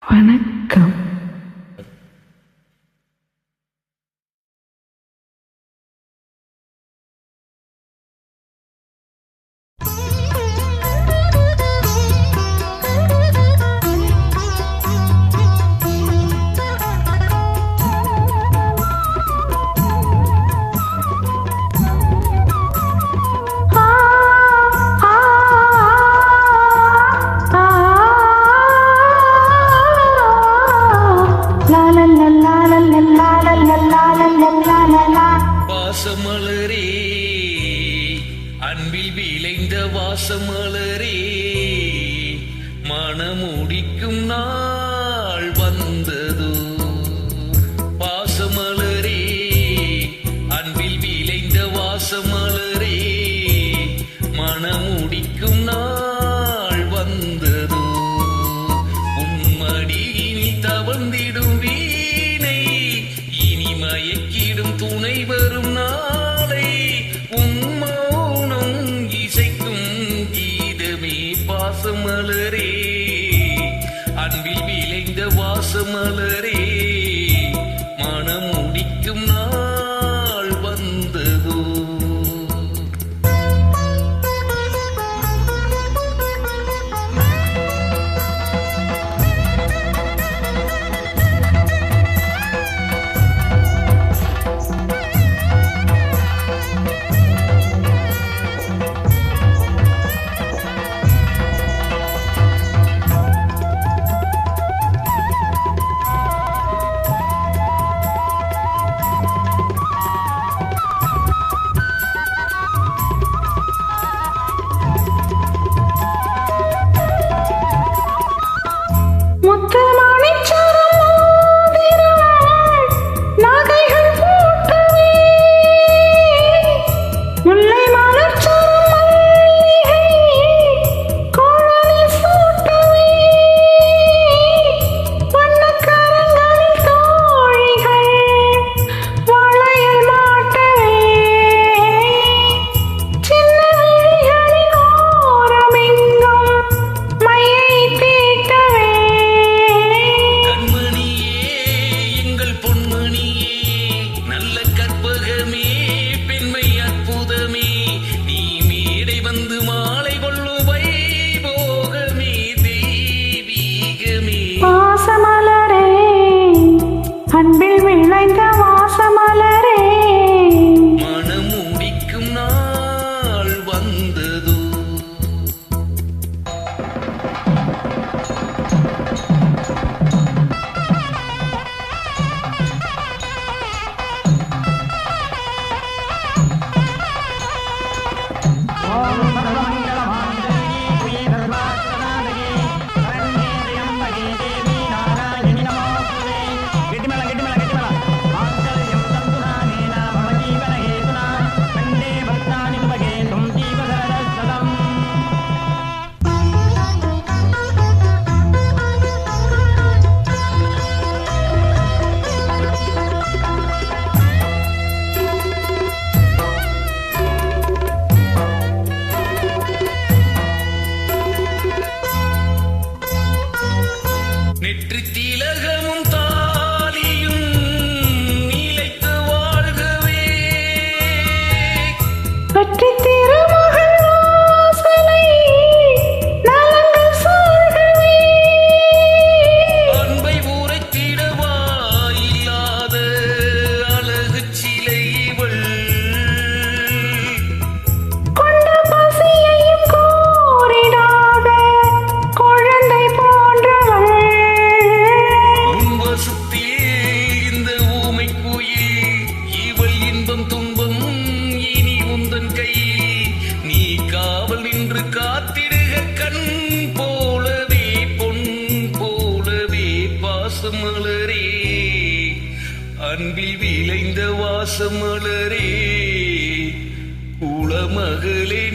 வணக்கம். வாசமலரே, அன்பில் விளைந்த வாசமலரே, மனமுடிக்கும் நாள் வந்ததோ. வாசமலரே, அன்பில் விளைந்த வாசமலரே, மனமுடிக்கும் நாள் வந்ததோ. உன்மடியில் தவழ்ந்திடும் வீணை இனி மயக்கிடும் துணை வரும் நாளை. உன் மௌனம் இசைக்கும் கீதமே பாசமலரே, அன்பில் விளைந்த வாசமலரே, மனம் முடிக்கும் நாள் வந்ததோ. அன்பில் விளைந்த வாசமலரே, மனம் முடிக்கும் நாள் வந்ததோ. நெற்றி திலகமும் தாலியும் நிலைத்து வாழ்கவே, பற்றி திருமகள் வாசலை நலங்கள் சூழ்கவே, அன்பை உரைத்திடவா இல்லாத அழகு சிலை இவள். கொண்ட பசியையும் கோரிடாத குழந்தை போன்றவள். இந்த ஊமை குயில் இவள் இன்பம் துன்பம் இனி உந்தன் கையில். நீ காவல் நின்று காத்திடுக கண் போலவே பொன் போலவே. பாசமலரே, அன்பில் விளைந்த வாசமலரே, குளமகளே.